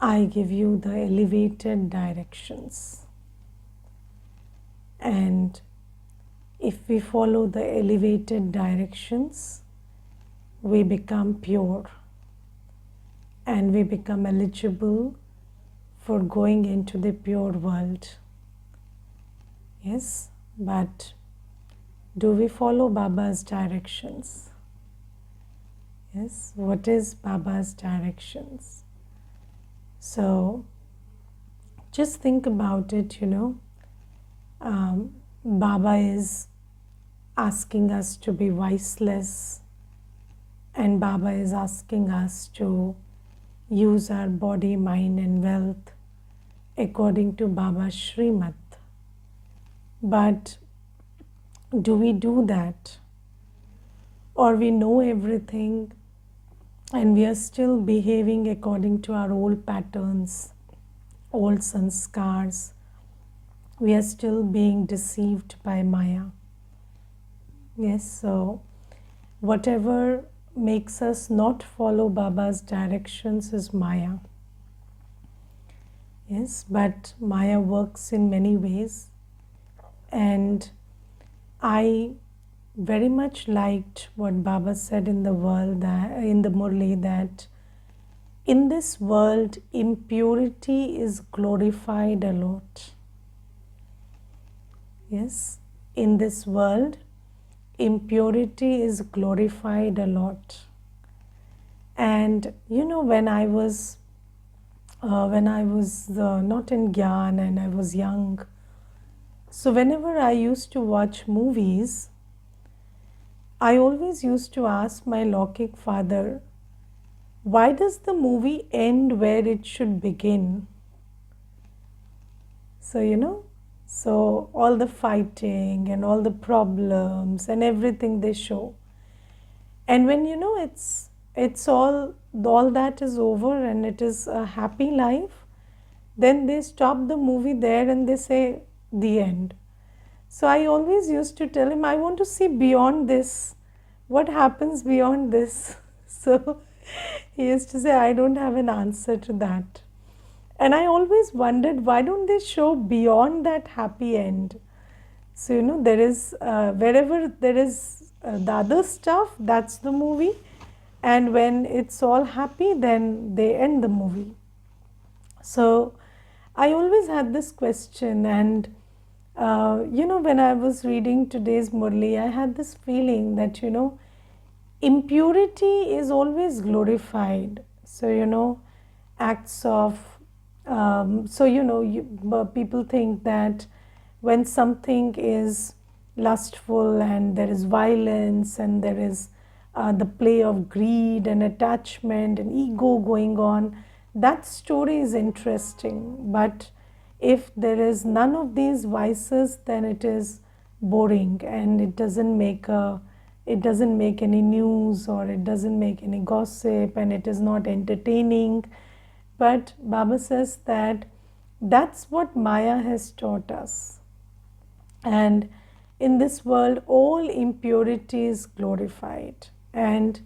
I give you the elevated directions. And if we follow the elevated directions, we become pure and we become eligible for going into the pure world. Yes, but do we follow Baba's directions? Yes, what is Baba's directions? So just think about it, Baba is asking us to be viceless, and Baba is asking us to use our body, mind and wealth according to Baba's Srimad. But do we do that? Or we know everything and we are still behaving according to our old patterns, old sanskars. We are still being deceived by Maya. Yes, so whatever makes us not follow Baba's directions is Maya. Yes, but Maya works in many ways, and I very much liked what Baba said in the Murli, that in this world impurity is glorified a lot. Yes, in this world impurity is glorified a lot. And when I was not in Gyan and I was young, so whenever I used to watch movies, I always used to ask my Lokik father, why does the movie end where it should begin? So so all the fighting and all the problems and everything they show, and when it's all that is over and it is a happy life, then they stop the movie there and they say the end. So I always used to tell him, I want to see beyond this. What happens beyond this? So he used to say, I don't have an answer to that. And I always wondered, why don't they show beyond that happy end? So, there is, wherever there is the other stuff, that's the movie. And when it's all happy, then they end the movie. So I always had this question, and when I was reading today's Murli, I had this feeling that impurity is always glorified. So acts of people think that when something is lustful and there is violence and there is the play of greed and attachment and ego going on, that story is interesting. But if there is none of these vices, then it is boring and it doesn't make any news, or it doesn't make any gossip, and it is not entertaining. But Baba says that that's what Maya has taught us. And in this world, all impurity is glorified. And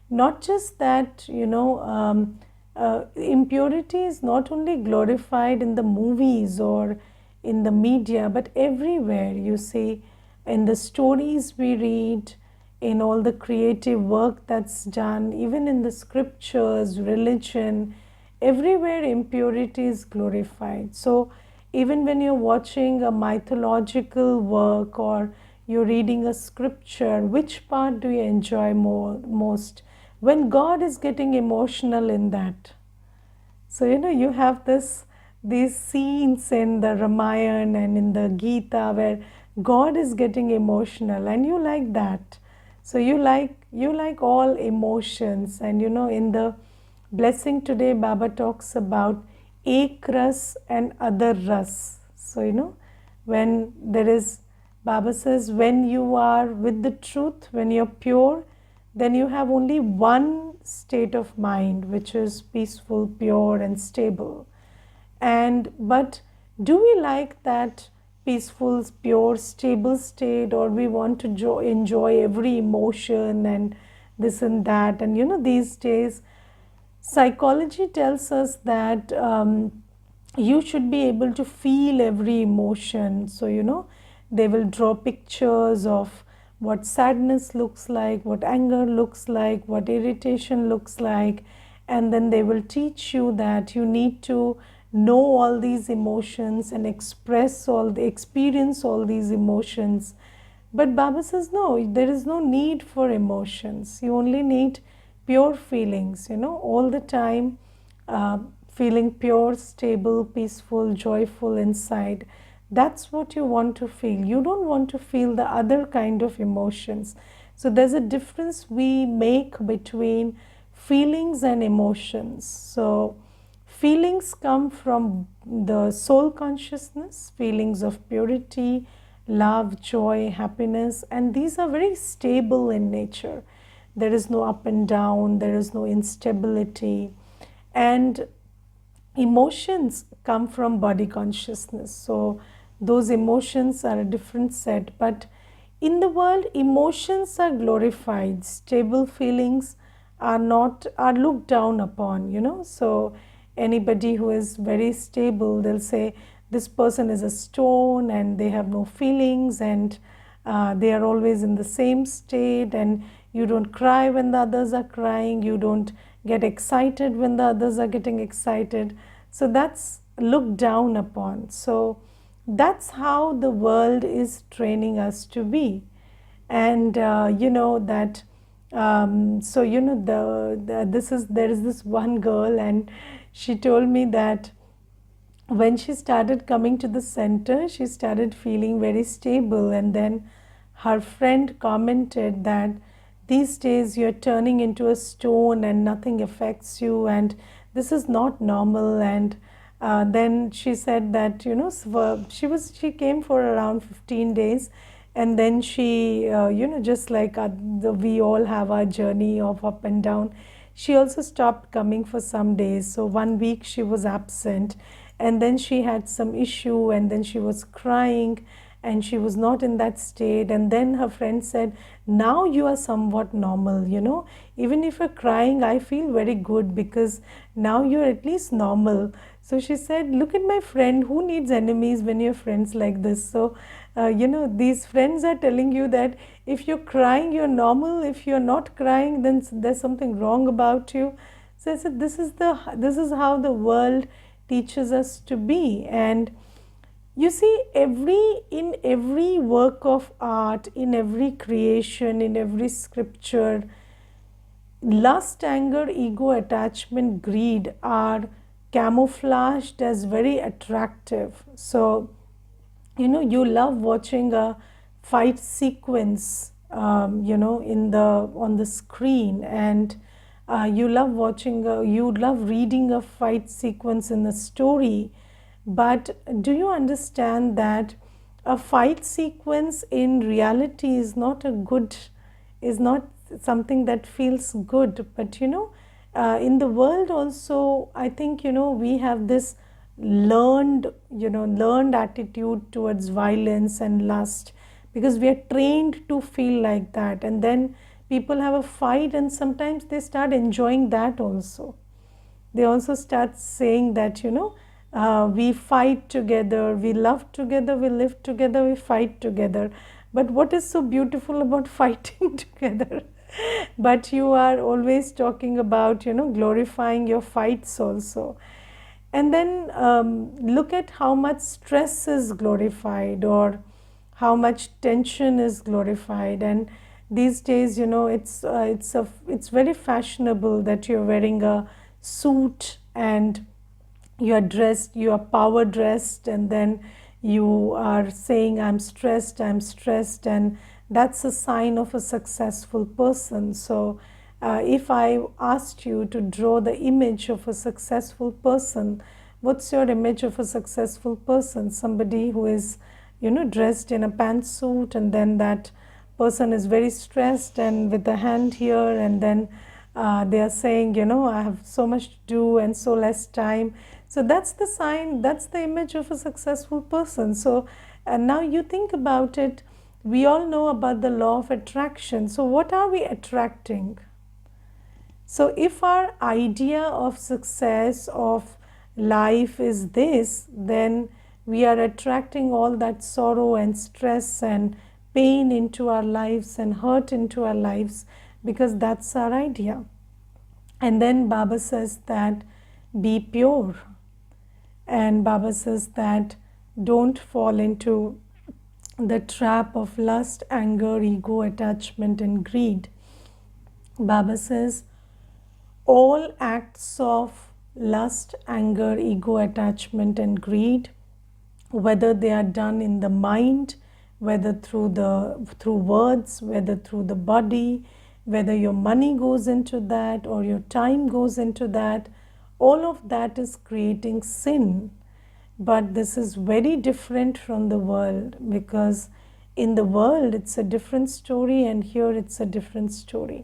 not just that, impurity is not only glorified in the movies or in the media, but everywhere. You see, in the stories we read, in all the creative work that's done, even in the scriptures, religion, everywhere impurity is glorified. So even when you're watching a mythological work or you're reading a scripture, which part do you enjoy most? When God is getting emotional in that. So you have these scenes in the Ramayana and in the Gita where God is getting emotional, and you like that. So you like all emotions. And in the blessing today, Baba talks about ek ras and other ras. So when there is, Baba says, when you are with the truth, when you're pure, then you have only one state of mind, which is peaceful, pure and stable. But do we like that peaceful, pure, stable state, or we want to enjoy every emotion and this and that? And these days Psychology tells us that you should be able to feel every emotion. So, they will draw pictures of what sadness looks like, what anger looks like, what irritation looks like, and then they will teach you that you need to know all these emotions and experience all these emotions. But Baba says, no, there is no need for emotions. You only need pure feelings, all the time, uh, feeling pure, stable, peaceful, joyful inside. That's what you want to feel. You don't want to feel the other kind of emotions. So there's a difference we make between feelings and emotions. So feelings come from the soul consciousness, feelings of purity, love, joy, happiness, and these are very stable in nature. There is no up and down, there is no instability. And emotions come from body consciousness. So those emotions are a different set. But in the world, emotions are glorified. Stable feelings are not, are looked down upon, So anybody who is very stable, they'll say this person is a stone and they have no feelings, and they are always in the same state, and you don't cry when the others are crying, you don't get excited when the others are getting excited. So that's looked down upon. So that's how the world is training us to be. And that so this is there is this one girl, and she told me that when she started coming to the center, she started feeling very stable. And then her friend commented that these days you're turning into a stone and nothing affects you, and this is not normal. And then she said that, she came for around 15 days, and then she, just like we all have our journey of up and down, she also stopped coming for some days. So 1 week she was absent, and then she had some issue, and then she was crying, and she was not in that state. And then her friend said, now you are somewhat normal, even if you're crying, I feel very good, because now you're at least normal. So she said, look at my friend, who needs enemies when you're friends like this? So these friends are telling you that if you're crying, you're normal. If you're not crying, then there's something wrong about you. So I said, this is how the world teaches us to be. And you see, in every work of art, in every creation, in every scripture, lust, anger, ego, attachment, greed are camouflaged as very attractive. So you love watching a fight sequence, in the on the screen, and you love reading a fight sequence in a story. But do you understand that a fight sequence in reality is not something that feels good? But in the world also, I think, we have this learned attitude towards violence and lust, because we are trained to feel like that. And then people have a fight, and sometimes they start enjoying that also. They also start saying that, we fight together, we love together, we live together, we fight together. But what is so beautiful about fighting together? But you are always talking about, glorifying your fights also. And then look at how much stress is glorified, or how much tension is glorified. And these days, it's very fashionable that you're wearing a suit, and you are power dressed, and then you are saying, I'm stressed, and that's a sign of a successful person. So if I asked you to draw the image of a successful person, what's your image of a successful person? Somebody who is, dressed in a pantsuit, and then that person is very stressed and with a hand here, and then they are saying, I have so much to do and so less time. So that's the sign, that's the image of a successful person. So now you think about it, we all know about the law of attraction. So what are we attracting? So if our idea of success, of life is this, then we are attracting all that sorrow and stress and pain into our lives and hurt into our lives, because that's our idea. And then Baba says that be pure. And Baba says that don't fall into the trap of lust, anger, ego, attachment, and greed. Baba says all acts of lust, anger, ego, attachment, and greed, whether they are done in the mind, whether through words, whether through the body, whether your money goes into that or your time goes into that, all of that is creating sin. But this is very different from the world, because in the world it's a different story and here it's a different story.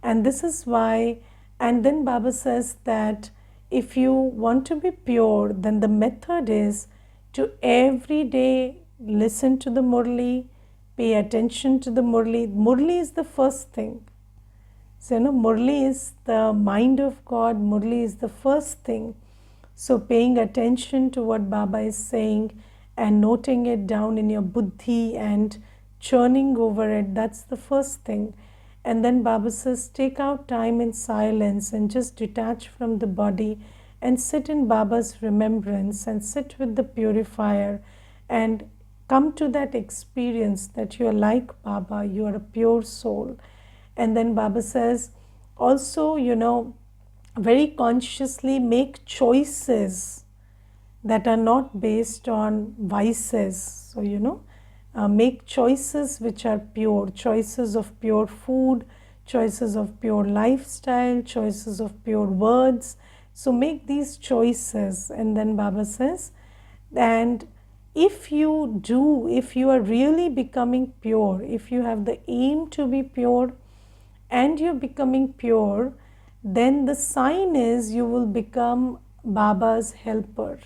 And this is why, and then Baba says that if you want to be pure, then the method is to every day listen to the Murli, pay attention to the Murli. Murli is the first thing. So, Murli is the mind of God, Murli is the first thing. So, paying attention to what Baba is saying and noting it down in your buddhi and churning over it, that's the first thing. And then Baba says, take out time in silence and just detach from the body and sit in Baba's remembrance and sit with the purifier and come to that experience that you are like Baba, you are a pure soul. And then Baba says, also, very consciously make choices that are not based on vices. So, make choices which are pure, choices of pure food, choices of pure lifestyle, choices of pure words. So make these choices. And then Baba says, and if you are really becoming pure, if you have the aim to be pure and you're becoming pure, then the sign is you will become Baba's helper.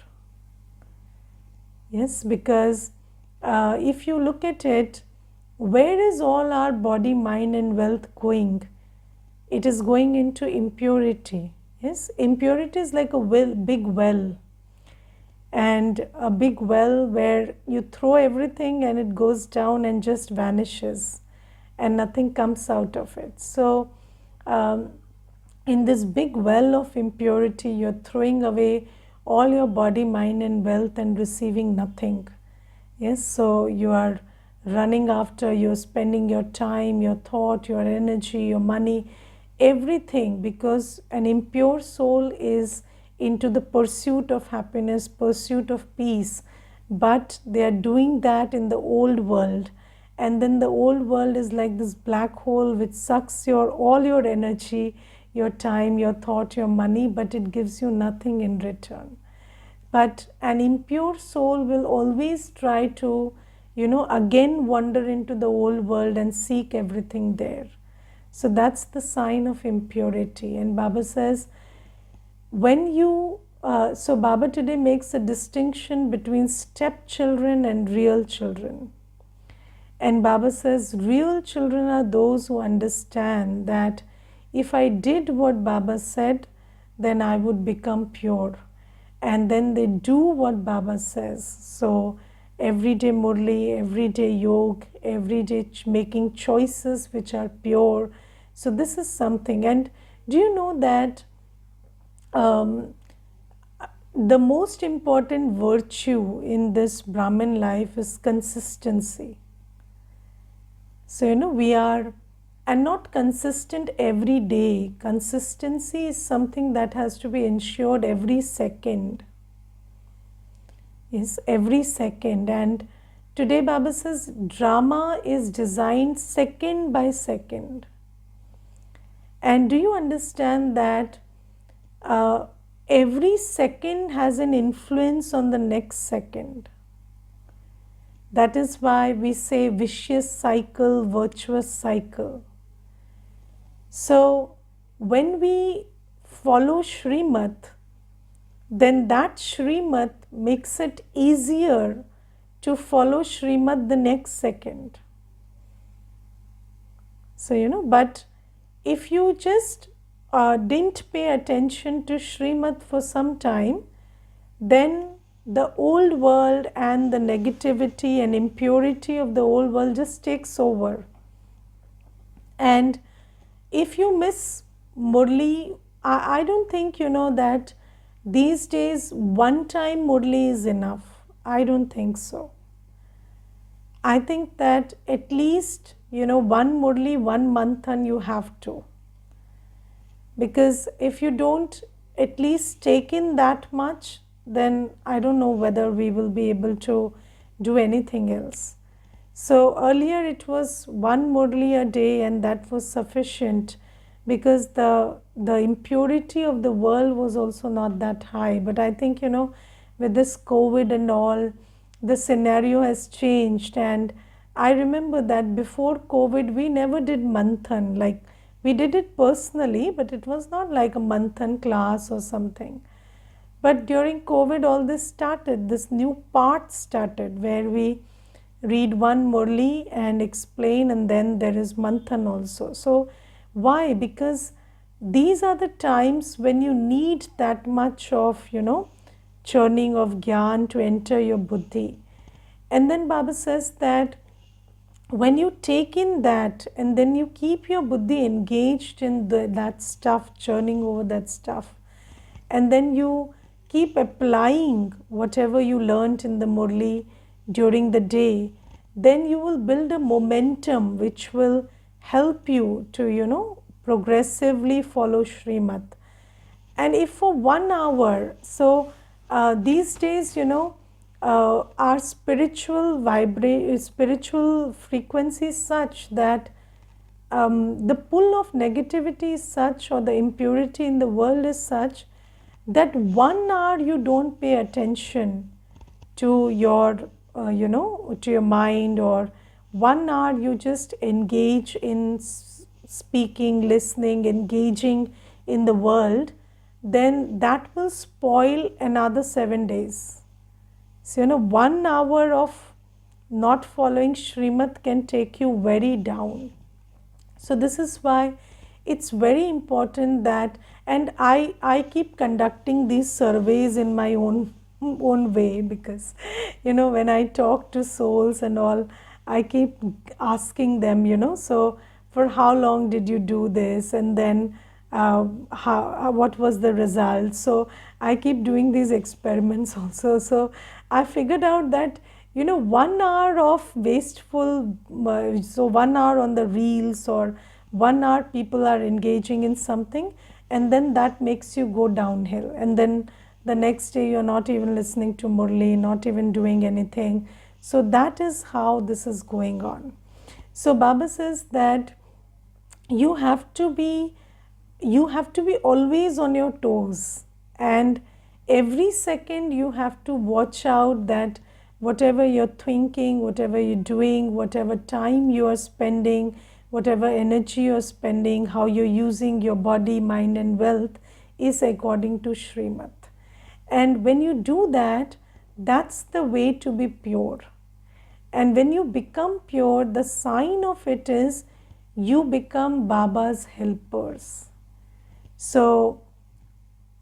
Yes, because if you look at it, where is all our body, mind and wealth going? It is going into impurity. Yes, impurity is like a big well, and a big well where you throw everything and it goes down and just vanishes and nothing comes out of it. So in this big well of impurity, you're throwing away all your body, mind and wealth and receiving nothing. Yes, so you are running after, you're spending your time, your thought, your energy, your money, everything, because an impure soul is into the pursuit of happiness, pursuit of peace, but they are doing that in the old world. And then the old world is like this black hole which sucks all your energy, your time, your thought, your money, but it gives you nothing in return. But an impure soul will always try to, again wander into the old world and seek everything there. So that's the sign of impurity. And Baba says, so Baba today makes a distinction between stepchildren and real children. And Baba says, real children are those who understand that if I did what Baba said, then I would become pure. And then they do what Baba says. So everyday Murli, everyday yoga, everyday making choices which are pure. So this is something. And do you know that the most important virtue in this Brahmin life is consistency. So, we are, and not consistent every day. Consistency is something that has to be ensured every second. Yes, every second. And today Baba says drama is designed second by second. And do you understand that every second has an influence on the next second? That is why we say vicious cycle, virtuous cycle. So when we follow Shrimad, then that Shrimad makes it easier to follow Shrimad the next second. So, but if you just didn't pay attention to Srimad for some time, then the old world and the negativity and impurity of the old world just takes over. And if you miss Murli, I don't think that these days one time Murli is enough. I don't think so. I think that at least one Murli, one Manthan you have to. Because if you don't at least take in that much, then I don't know whether we will be able to do anything else. So earlier it was one Murli a day, and that was sufficient because the impurity of the world was also not that high. But I think with this COVID and all, the scenario has changed. And I remember that before COVID we never did manthan. Like, we did it personally, but it was not like a manthan class or something. But during COVID, all this started, this new part started where we read one Murli and explain, and then there is Manthan also. So, why? Because these are the times when you need that much of, churning of Gyan to enter your buddhi. And then Baba says that when you take in that and then you keep your buddhi engaged in that stuff, churning over that stuff, and then you keep applying whatever you learnt in the Murli during the day, then you will build a momentum which will help you to progressively follow Srimad. And if for 1 hour, so these days our spiritual frequency is such that the pull of negativity is such, or the impurity in the world is such, that 1 hour you don't pay attention to your to your mind, or 1 hour you just engage in speaking, listening, engaging in the world, then that will spoil another 7 days. So 1 hour of not following Srimad can take you very down. So this is why it's very important that, and I keep conducting these surveys in my own way, because when I talk to souls and all, I keep asking them, so for how long did you do this, and then what was the result. So I keep doing these experiments also. So I figured out that 1 hour of wasteful, so 1 hour on the reels, or 1 hour people are engaging in something, and then that makes you go downhill, and then the next day you're not even listening to Murli, not even doing anything. So that is how this is going on. So Baba says that you have to be always on your toes, and every second you have to watch out that whatever you're thinking, whatever you're doing, whatever time you are spending, whatever energy you're spending, how you're using your body, mind and wealth is according to Srimad. And when you do that, that's the way to be pure. And when you become pure, the sign of it is you become Baba's helpers. So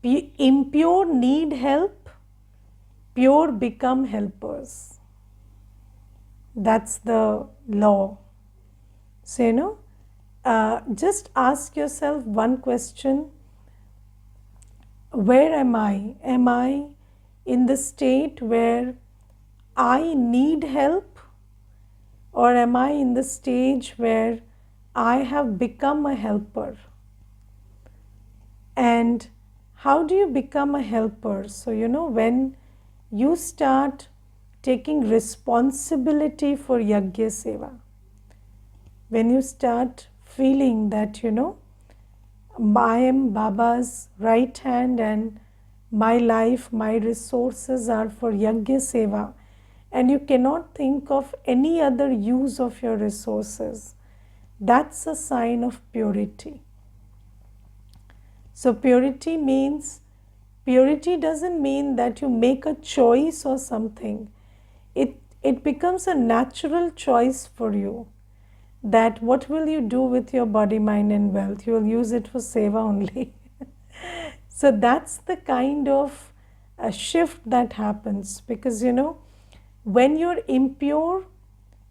impure need help, pure become helpers. That's the law. So just ask yourself one question: where am I? Am I in the state where I need help, or am I in the stage where I have become a helper? And how do you become a helper? So when you start taking responsibility for Yajna Seva, when you start feeling that I am Baba's right hand, and my life, my resources are for Yajna Seva, and you cannot think of any other use of your resources, that's a sign of purity. So purity doesn't mean that you make a choice or something. It becomes a natural choice for you, that what will you do with your body, mind, and wealth? You will use it for seva only. So that's the kind of a shift that happens, because when you're impure,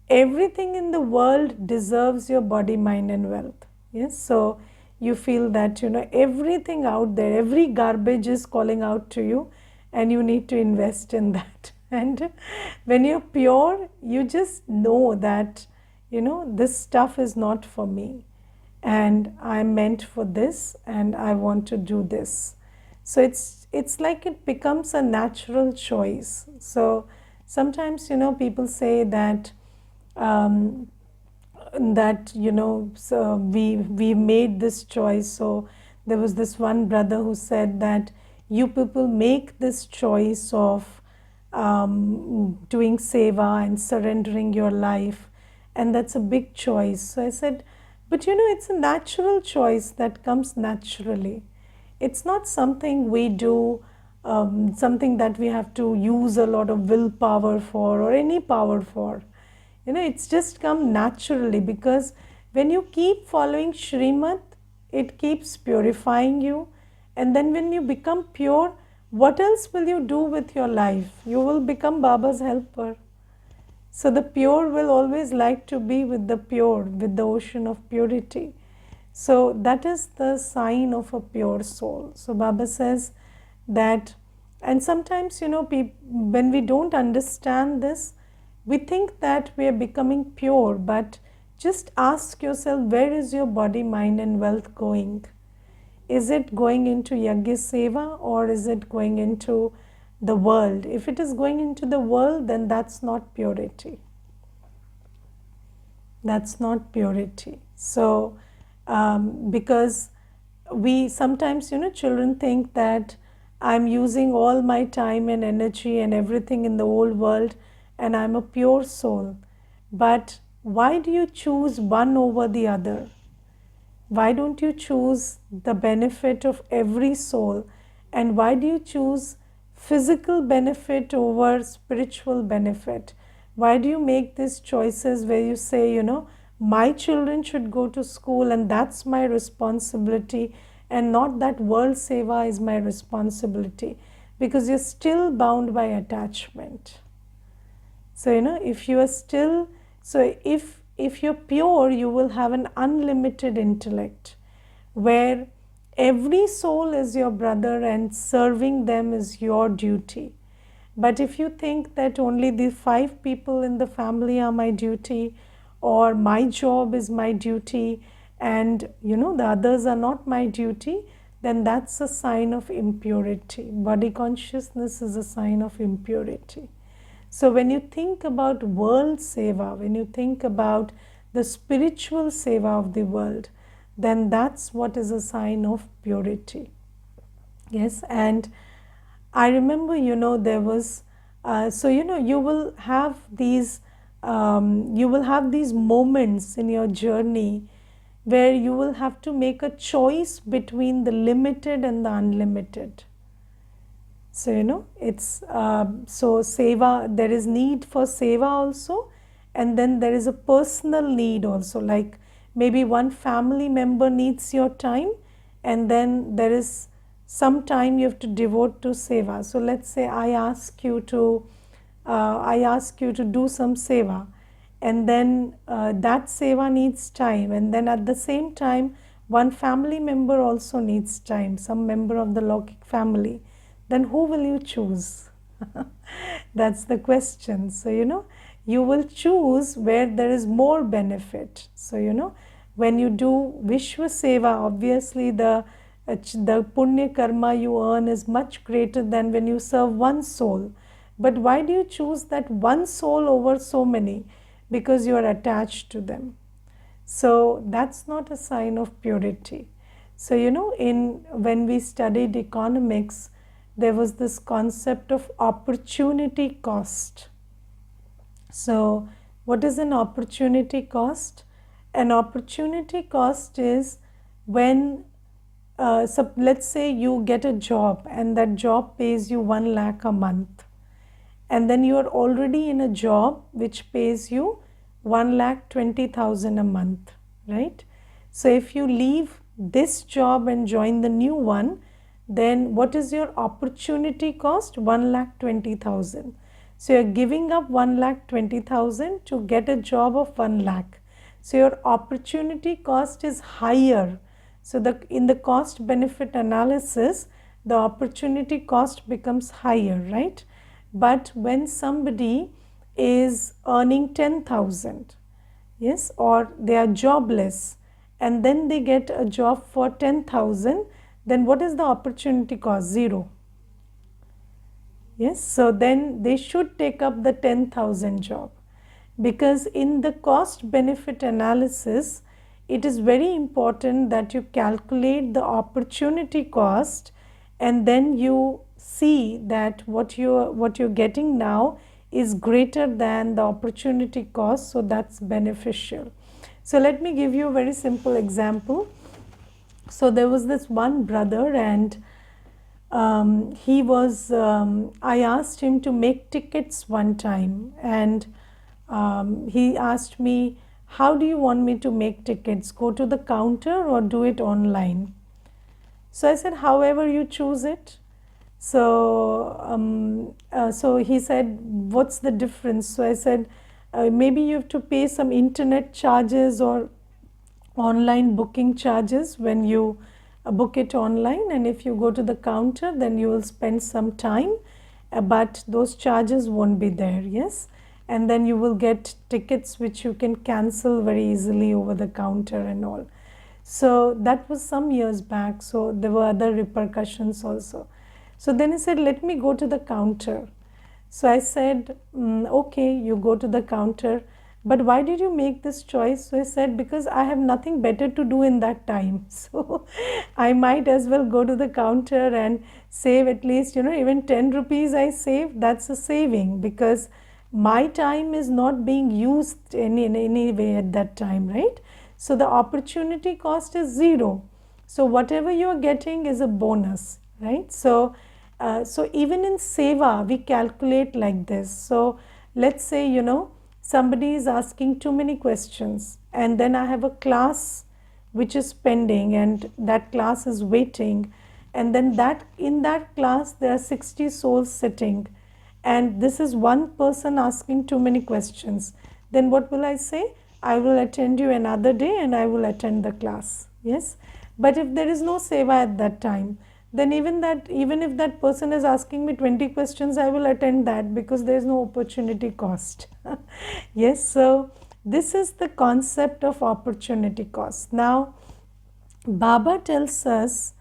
everything in the world deserves your body, mind, and wealth. Yes, so you feel that everything out there, every garbage is calling out to you, and you need to invest in that. And when you're pure, you just know that this stuff is not for me, and I'm meant for this, and I want to do this. So it's like it becomes a natural choice. So sometimes people say that um, so we made this choice. So there was this one brother who said that you people make this choice of doing seva and surrendering your life, and that's a big choice. So I said, but it's a natural choice that comes naturally. It's not something we do, something that we have to use a lot of willpower for or any power for. It's just come naturally, because when you keep following Shrimat, it keeps purifying you. And then when you become pure, what else will you do with your life? You will become Baba's helper. So the pure will always like to be with the pure, with the ocean of purity. So that is the sign of a pure soul. So Baba says that, and sometimes, when we don't understand this, we think that we are becoming pure, but just ask yourself, where is your body, mind, and wealth going? Is it going into Yajna Seva, or is it going into the world? If it is going into the world, then that's not purity. That's not purity. So, because we sometimes, children think that I'm using all my time and energy and everything in the old world, and I'm a pure soul. But why do you choose one over the other? Why don't you choose the benefit of every soul? And why do you choose physical benefit over spiritual benefit? Why do you make these choices where you say, my children should go to school and that's my responsibility, and not that world seva is my responsibility? Because you're still bound by attachment. So, if you are still, so if you're pure, you will have an unlimited intellect where every soul is your brother and serving them is your duty. But if you think that only the 5 people in the family are my duty, or my job is my duty, and the others are not my duty, then that's a sign of impurity. Body consciousness is a sign of impurity. So when you think about world seva, when you think about the spiritual seva of the world, then that's what is a sign of purity. Yes, and I remember, there was, you will have these moments in your journey where you will have to make a choice between the limited and the unlimited. So, it's so seva, there is need for seva also, and then there is a personal need also, like maybe one family member needs your time, and then there is some time you have to devote to seva. So let's say I ask you to do some seva, and then that seva needs time, and then at the same time one family member also needs time, some member of the Lokik family. Then who will you choose? That's the question. So, you will choose where there is more benefit. So, when you do Vishwa Seva, obviously the punya karma you earn is much greater than when you serve one soul. But why do you choose that one soul over so many? Because you are attached to them. So, that's not a sign of purity. So, when we studied economics, there was this concept of opportunity cost. So, what is an opportunity cost? An opportunity cost is when, so let's say you get a job and that job pays you 1 lakh a month, and then you are already in a job which pays you 1,20,000 a month, right? So if you leave this job and join the new one, then what is your opportunity cost? 1,20,000. So you're giving up 1,20,000 to get a job of 1 lakh. So your opportunity cost is higher. So in the cost benefit analysis, the opportunity cost becomes higher, right? But when somebody is earning 10,000, yes, or they are jobless, and then they get a job for 10,000, then what is the opportunity cost? 0. Yes, so then they should take up the 10,000 job, because in the cost benefit analysis, it is very important that you calculate the opportunity cost, and then you see that what you're getting now is greater than the opportunity cost, so that's beneficial. So let me give you a very simple example. So there was this one brother, and I asked him to make tickets one time, and he asked me, how do you want me to make tickets? Go to the counter or do it online? So I said, however you choose it. So he said, what's the difference? So I said, maybe you have to pay some internet charges or online booking charges when you book it online, and if you go to the counter, then you will spend some time, but those charges won't be there. Yes, and then you will get tickets which you can cancel very easily over the counter and all. So that was some years back, so there were other repercussions also. So then he said, let me go to the counter. So I said, okay, you go to the counter, but why did you make this choice? So I said, because I have nothing better to do in that time. So I might as well go to the counter and save at least, even 10 rupees I save, that's a saving, because my time is not being used in any way at that time, right? So the opportunity cost is 0. So whatever you are getting is a bonus, right? So even in seva, we calculate like this. So let's say, somebody is asking too many questions, and then I have a class which is pending, and that class is waiting, and then in that class there are 60 souls sitting, and this is one person asking too many questions. Then what will I say? I will attend you another day and I will attend the class. Yes, but if there is no seva at that time, then even if that person is asking me 20 questions, I will attend that, because there is no opportunity cost. Yes, so this is the concept of opportunity cost. Now Baba tells us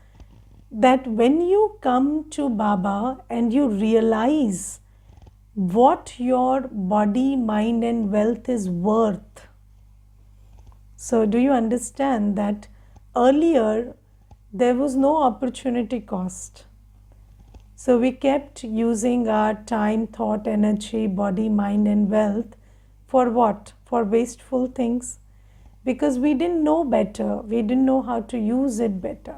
that when you come to Baba and you realize what your body, mind and wealth is worth. So do you understand that earlier there was no opportunity cost? So we kept using our time, thought, energy, body, mind and wealth for what? For wasteful things, because we didn't know better. We didn't know how to use it better.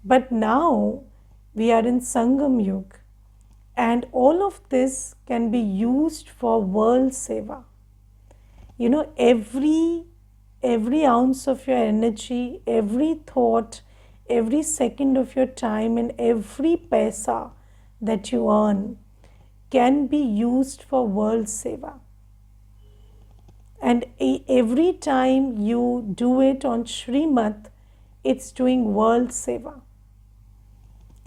But now we are in Sangam Yuga, and all of this can be used for world seva. Every ounce of your energy, every thought, every second of your time, and every paisa that you earn can be used for world seva. And every time you do it on Srimad, it's doing world seva.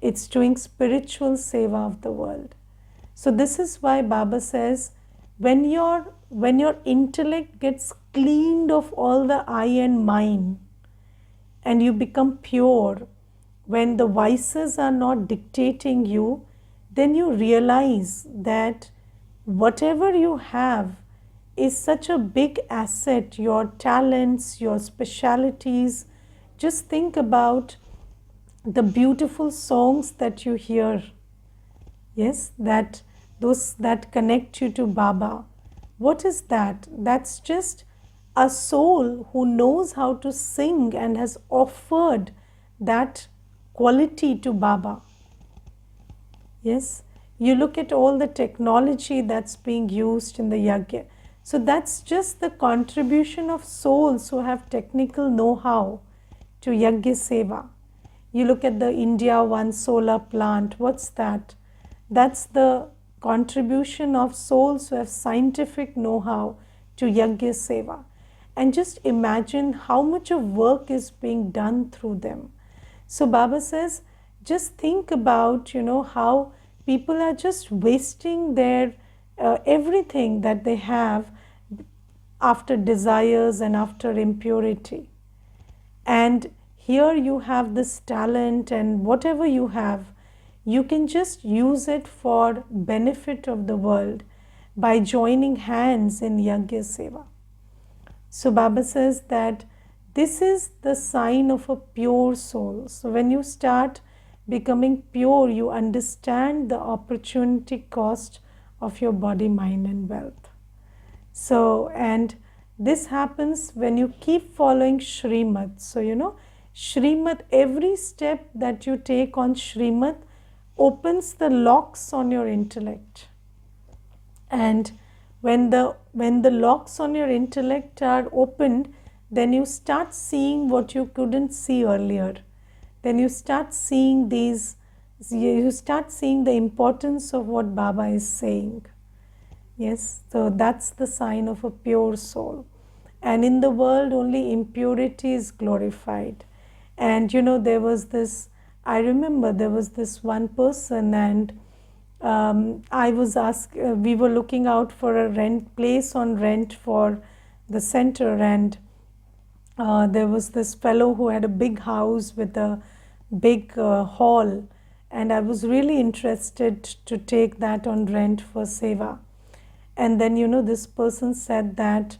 It's doing spiritual seva of the world. So this is why Baba says, when your intellect gets cleaned of all the I and mine, and you become pure, when the vices are not dictating you, then you realize that whatever you have is such a big asset, your talents, your specialities. Just think about the beautiful songs that you hear, yes, those that connect you to Baba. What is that? That's just a soul who knows how to sing and has offered that quality to Baba. Yes, you look at all the technology that's being used in the yagya. So that's just the contribution of souls who have technical know-how to Yajna Seva. You look at the India One solar plant, what's that? That's the contribution of souls who have scientific know-how to Yajna Seva. And just imagine how much of work is being done through them. So Baba says, just think about, how people are just wasting their everything that they have after desires and after impurity. And here you have this talent, and whatever you have, you can just use it for benefit of the world by joining hands in Yajna Seva. So Baba says that this is the sign of a pure soul. So when you start becoming pure, you understand the opportunity cost of your body, mind and wealth. So, and this happens when you keep following Shrimad. So, Shrimad, every step that you take on Shrimad opens the locks on your intellect. And when the locks on your intellect are opened, then you start seeing what you couldn't see earlier. Then you start seeing you start seeing the importance of what Baba is saying. Yes, so that's the sign of a pure soul. And in the world, only impurity is glorified. And there was this, I remember there was this one person, and I was asked, we were looking out for a place on rent for the center, and there was this fellow who had a big house with a big hall, and I was really interested to take that on rent for Seva. And then, this person said that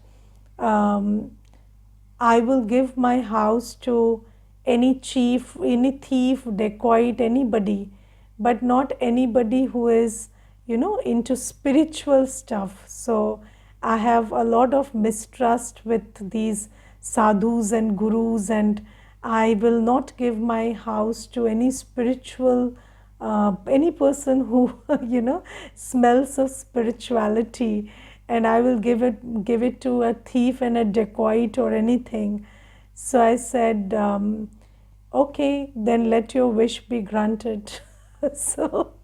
I will give my house to any chief, any thief, dacoit, anybody, but not anybody who is, into spiritual stuff. So I have a lot of mistrust with these sadhus and gurus, and I will not give my house to any spiritual any person who smells of spirituality, and I will give it to a thief and a dacoit or anything. So I said, okay, then let your wish be granted. So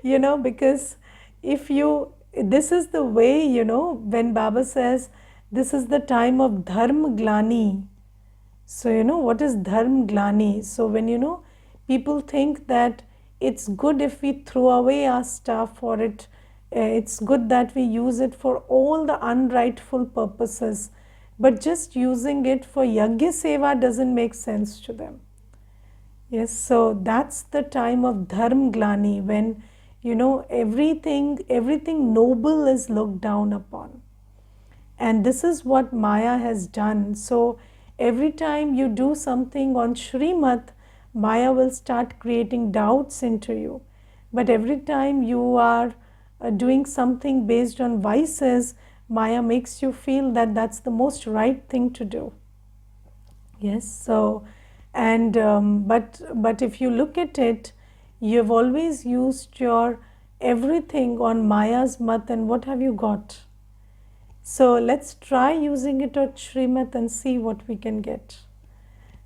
because this is the way, when Baba says this is the time of dharma glani. So what is dharma glani? So when people think that it's good if we throw away our stuff, or it's good that we use it for all the unrightful purposes, but just using it for Yajna Seva doesn't make sense to them. Yes, so that's the time of dharma glani, when everything noble is looked down upon. And this is what Maya has done. So every time you do something on Shrimad, Maya will start creating doubts into you. But every time you are doing something based on vices, Maya makes you feel that that's the most right thing to do. Yes, so, and but if you look at it, you have always used your everything on Maya's mat, and what have you got? So let's try using it on Shrimad and see what we can get.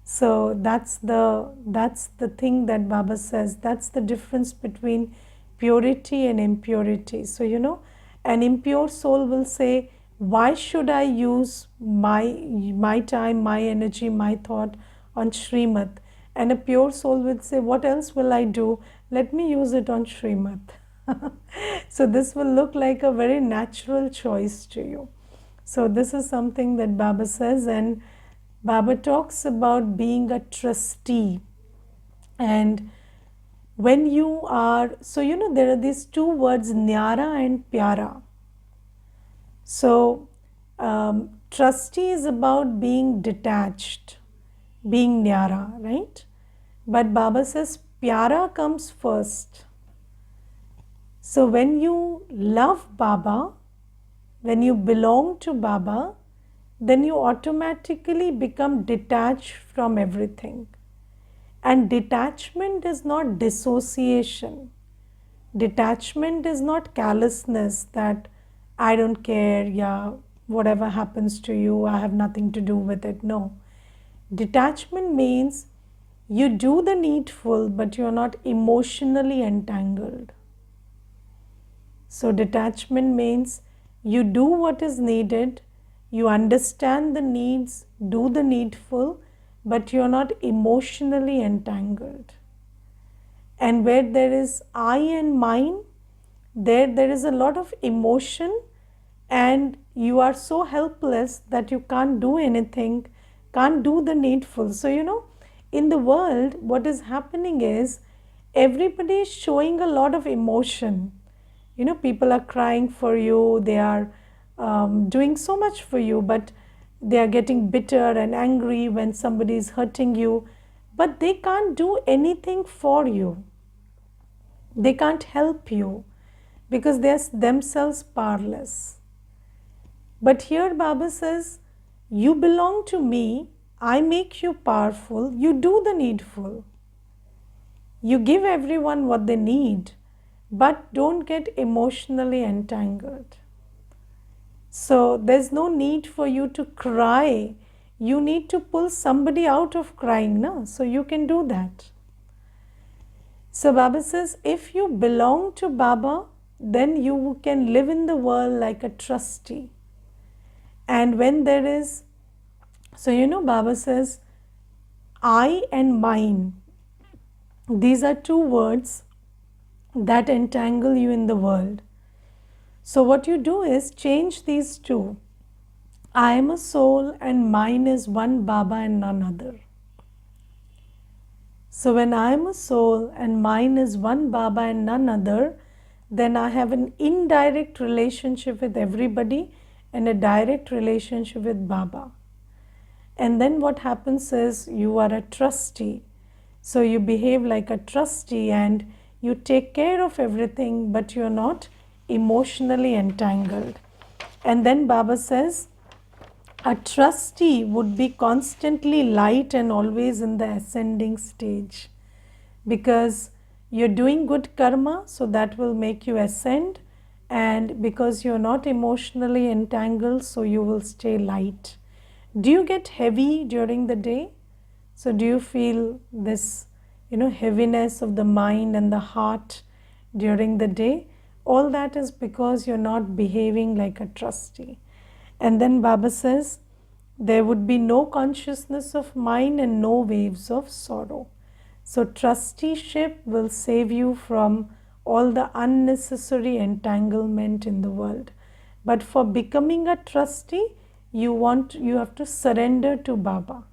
So that's the thing that Baba says. That's the difference between purity and impurity. So an impure soul will say, why should I use my time, my energy, my thought on Shrimad? And a pure soul will say, what else will I do? Let me use it on Shrimad. So this will look like a very natural choice to you. So this is something that Baba says, and Baba talks about being a trustee. And when you are, so there are these two words, nyara and pyara. So trustee is about being detached, being nyara, right? But Baba says pyara comes first. So when you love Baba, when you belong to Baba, then you automatically become detached from everything. And detachment is not dissociation. Detachment is not callousness, that I don't care, yeah, whatever happens to you, I have nothing to do with it. No. Detachment means you do the needful, but you're not emotionally entangled. So, detachment means you do what is needed, you understand the needs, do the needful, but you're not emotionally entangled. And where there is I and mine, there is a lot of emotion, and you are so helpless that you can't do anything, can't do the needful. So, in the world, what is happening is everybody is showing a lot of emotion. People are crying for you, they are doing so much for you, but they are getting bitter and angry when somebody is hurting you, but they can't do anything for you. They can't help you because they are themselves powerless. But here Baba says, you belong to me, I make you powerful, you do the needful. You give everyone what they need, but don't get emotionally entangled. So there's no need for you to cry. You need to pull somebody out of crying, no? So you can do that. So Baba says, if you belong to Baba, then you can live in the world like a trustee. And when there is, so Baba says, I and mine, these are two words that entangle you in the world. So what you do is change these two. I am a soul and mine is one Baba and none other. So when I am a soul and mine is one Baba and none other, then I have an indirect relationship with everybody and a direct relationship with Baba. And then what happens is you are a trustee. So you behave like a trustee and you take care of everything, but you're not emotionally entangled. And then Baba says, a trustee would be constantly light and always in the ascending stage, because you're doing good karma, so that will make you ascend, and because you're not emotionally entangled, so you will stay light. Do you get heavy during the day? So do you feel this, heaviness of the mind and the heart during the day? All that is because you're not behaving like a trustee. And then Baba says, there would be no consciousness of mind and no waves of sorrow. So trusteeship will save you from all the unnecessary entanglement in the world. But for becoming a trustee, you have to surrender to Baba.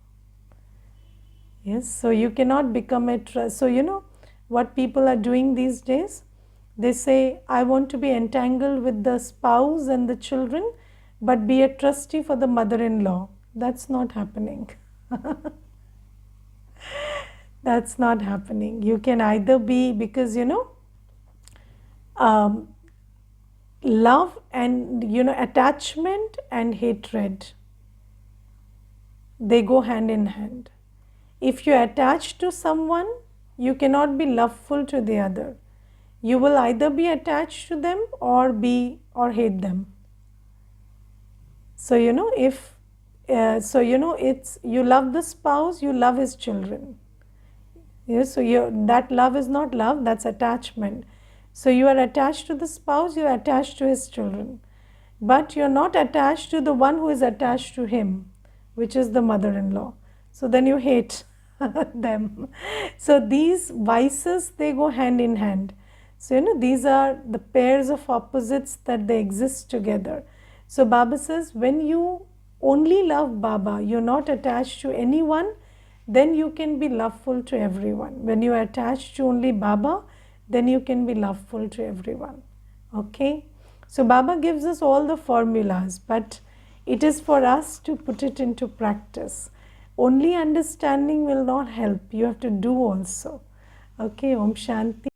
Yes, so you cannot become a trust. So what people are doing these days? They say, I want to be entangled with the spouse and the children, but be a trustee for the mother-in-law. That's not happening. That's not happening. You can either be, because love and attachment and hatred, they go hand in hand. If you attach to someone, you cannot be loveful to the other. You will either be attached to them or hate them. So if it's, you love the spouse, you love his children. Yes, so that love is not love, that's attachment. So you are attached to the spouse, you are attached to his children, but you're not attached to the one who is attached to him, which is the mother-in-law. So then you hate them. So these vices, they go hand in hand. So these are the pairs of opposites that they exist together. So Baba says, when you only love Baba, you're not attached to anyone, then you can be loveful to everyone. When you are attached to only Baba, then you can be loveful to everyone. Okay? So Baba gives us all the formulas, but it is for us to put it into practice. Only understanding will not help. You have to do also. Okay, Om Shanti.